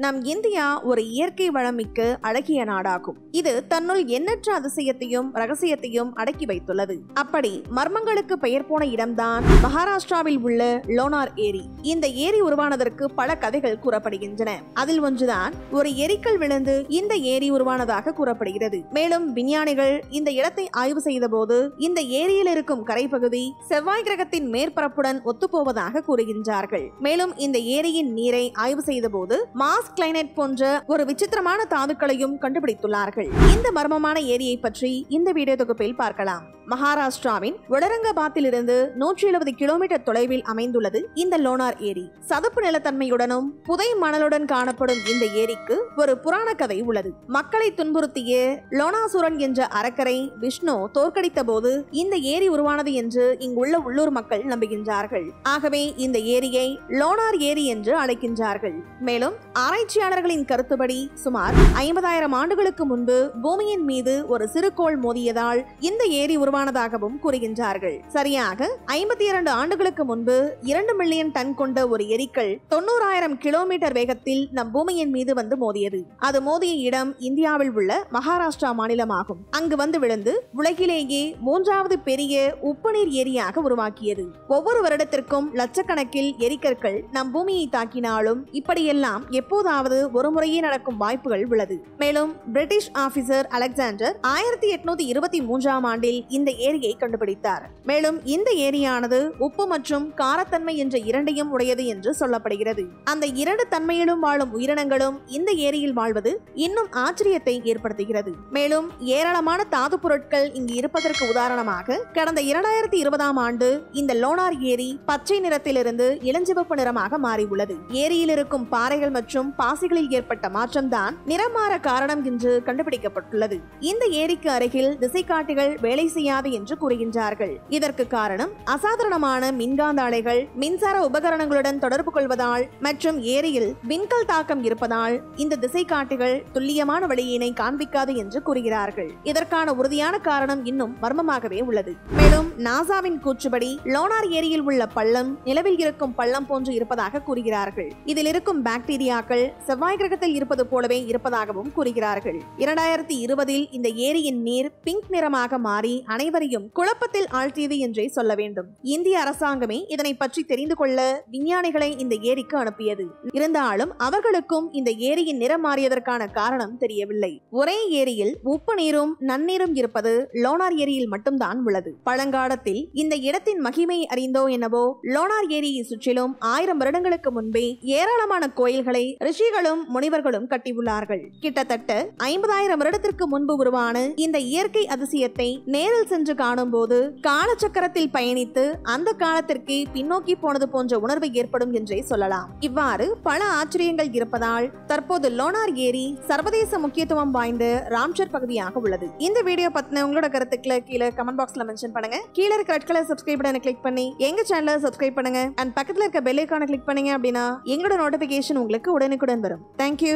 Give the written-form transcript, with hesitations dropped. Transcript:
நம் இந்தியா ஒரு இயற்கை வளமிக்க அழகிய நாடாகும். இது தன்னுள் எண்ணற்ற அதிசயத்தையும் ரகசியத்தையும் அடக்கி வைத்துள்ளது. அப்படி மர்மங்களுக்கு பெயர் போன இடம்தான் மகாராஷ்டிராவில் உள்ள லோனார் ஏரி. இந்த ஏரி உருவானதற்கு பல கதைகள் கூறப்படுகின்றன. அதில் ஒன்றுதான் ஒரு எரிக்கல் விழுந்து இந்த ஏரி உருவானதாக கூறப்படுகிறது. மேலும் விஞ்ஞானிகள் இந்த இடத்தை ஆய்வு செய்த போது இந்த ஏரியில் இருக்கும் கரைப்பகுதி செவ்வாய் கிரகத்தின் மேற்பரப்புடன் ஒத்துப்போவதாக கூறுகின்றார்கள். மேலும் இந்த ஏரியின் நீரை ஆய்வு செய்த போது மாஸ் கிளைனைட் போன்ற ஒரு விசித்திரமான தாதுக்களையும் கண்டுபிடித்துள்ளார்கள். இந்த மர்மமான ஏரியை பற்றி இந்த வீடியோ தொகுப்பில் பார்க்கலாம். மகாராஷ்டிராவின் ஒடரங்காபாத்தில் இருந்து 170 கிலோமீட்டர் தொலைவில் அமைந்துள்ளது இந்த லோனார் ஏரி. சதுப்பு நிலத்தன்மையுடனும் புதை மணலுடன் காணப்படும் இந்த ஏரிக்கு ஒரு புராண கதை உள்ளது. மக்களை துன்புறுத்திய லோனாசுரன் என்ற அரக்கரை விஷ்ணு தோற்கடித்த போது இந்த ஏரி உருவானது என்று இங்குள்ள உள்ளூர் மக்கள் நம்புகின்றார்கள். ஆகவே இந்த ஏரியை லோனார் ஏரி என்று அழைக்கின்றார்கள். மேலும் ஆராய்ச்சியாளர்களின் கருத்துப்படி சுமார் 50,000 ஆண்டுகளுக்கு முன்பு பூமியின் மீது ஒரு சிறுகோள் மோதியதால் இந்த ஏரி உருவானதாகவும் கூறுகின்றார்கள். சரியாக 52 ஆண்டுகளுக்கு முன்பு 2 மில்லியன் டன் கொண்ட ஒரு எரிக்கல் 90,000 கிலோமீட்டர் வேகத்தில் நம் பூமியின் மீது வந்து மோதியது. அது மோதிய இடம் இந்தியாவில் உள்ள மகாராஷ்டிரா மாநிலமாகும். அங்கு வந்து விழுந்து உலகிலேயே 3வது பெரிய உப்புநீர் ஏரியாக உருவாக்கியது. ஒவ்வொரு வருடத்திற்கும் லட்சக்கணக்கில் எரிக்கற்கள் நம் பூமியை தாக்கினாலும் இப்படியெல்லாம் எப்போதாவது ஒரு முறையே நடக்கும் வாய்ப்புகள் உள்ளது. மேலும் பிரிட்டிஷ் ஆபீசர் அலெக்சாண்டர் 1823ஆம் ஆண்டில் இந்த ஏரியை கண்டுபிடித்தார். மேலும் இந்த ஏரியானது உப்பு மற்றும் காரத்தன்மை என்ற இரண்டையும் உடையது என்று சொல்லப்படுகிறது. அந்த இரண்டு தன்மையிலும் வாழும் உயிரினங்களும் இந்த ஏரியில் வாழ்வது இன்னும் ஆச்சரியத்தை ஏற்படுத்துகிறது. மேலும் ஏராளமான தாது பொருட்கள் இங்கு இருப்பதற்கு உதாரணமாக கடந்த 2020ஆம் ஆண்டு இந்த லோனார் ஏரி பச்சை நிறத்திலிருந்து இளஞ்சிவப்பு நிறமாக மாறியுள்ளது. ஏரியில் இருக்கும் பாறைகள் மற்றும் பாசிகளில் ஏற்பட்ட மாற்றம்தான் நிறம் மாற காரணம் என்று கண்டுபிடிக்கப்பட்டுள்ளது. இந்த ஏரிக்கு அருகில் திசைக்காட்டிகள் வேலை செய்யாது என்று கூறுகின்றார்கள். இதற்கு காரணம் அசாதாரணமான மின்காந்த அலைகள் மின்சார உபகரணங்களுடன் தொடர்பு கொள்வதால் மற்றும் ஏரியில் விண்கல் தாக்கம் இருப்பதால் இந்த திசைக்காட்டிகள் துல்லியமான வழியினை காண்பிக்காது என்று கூறுகிறார்கள். இதற்கான உறுதியான காரணம் இன்னும் மர்மமாகவே உள்ளது. மேலும் நாசாவின் கூற்றுப்படி லோனார் ஏரியில் உள்ள பள்ளம் நிலவில் இருக்கும் பள்ளம் போன்று இருப்பதாக கூறுகிறார்கள். இதில் இருக்கும் பாக்டீரியாக்கள் செவ்வாய் கிரகத்தில் இருப்பது போலவே இருப்பதாகவும் கூறுகிறார்கள். 2020இல் இந்த ஏரியின் நீர் பிங்க் நிறமாக மாறி அனைவரையும் குழப்பத்தில் ஆழ்த்தியது என்றே சொல்ல வேண்டும். இந்திய அரசாங்கமே இதனை பற்றி தெரிந்து கொள்ள விஞ்ஞானிகளை இந்த ஏரிக்கு அனுப்பியது. இருந்தாலும் அவர்களுக்கும் இந்த ஏரியின் நிறம் மாறியதற்கான காரணம் தெரியவில்லை. ஒரே ஏரியில் உப்பு நீரும் நன்னீரும் இருப்பது லோனார் ஏரியில் மட்டும்தான் உள்ளது. பழங்காலத்தில் இந்த இடத்தின் மகிமை அறிந்தோ என்னவோ லோனார் ஏரியை சுற்றிலும் 1000 வருடங்களுக்கு முன்பே ஏராளமான கோயில்களை ரிஷிகளும் முனிவர்களும் கட்டியுள்ளார்கள். கிட்டத்தட்ட 50,000 வருடத்திற்கு முன்பு உருவான இந்த இயற்கை அதிசயத்தை நேரில் சென்று காணும் போது காலச்சக்கரத்தில் பயணித்து அந்த காலத்திற்கு பின்னோக்கி போனது போன்ற உணர்வு ஏற்படும் என்றே சொல்லலாம். இவ்வாறு பல ஆச்சரியங்கள் இருப்பதால் தற்போது லோனார் ஏரி சர்வதேச முக்கியத்துவம் வாய்ந்த ராம்சர் பகுதியாக உள்ளது. இந்த வீடியோ பத்தின உங்களோட கருத்துக்களை கீழே கமெண்ட் பாக்ஸ்ல மென்ஷன் பண்ணுங்க. கீழே இருக்க ரெட் கலர் சப்ஸ்கிரைப் பட்டனை கிளிக் பண்ணி எங்க சேனலை சப்ஸ்கிரைப் பண்ணுங்க. அண்ட் பக்கத்துல இருக்க பெல் ஐகானை கிளிக் பண்ணீங்க அப்படின்னா எங்களோட நோட்டிபிகேஷன் உங்களுக்கு உடனுக்குடன் வரும். தேங்க்யூ.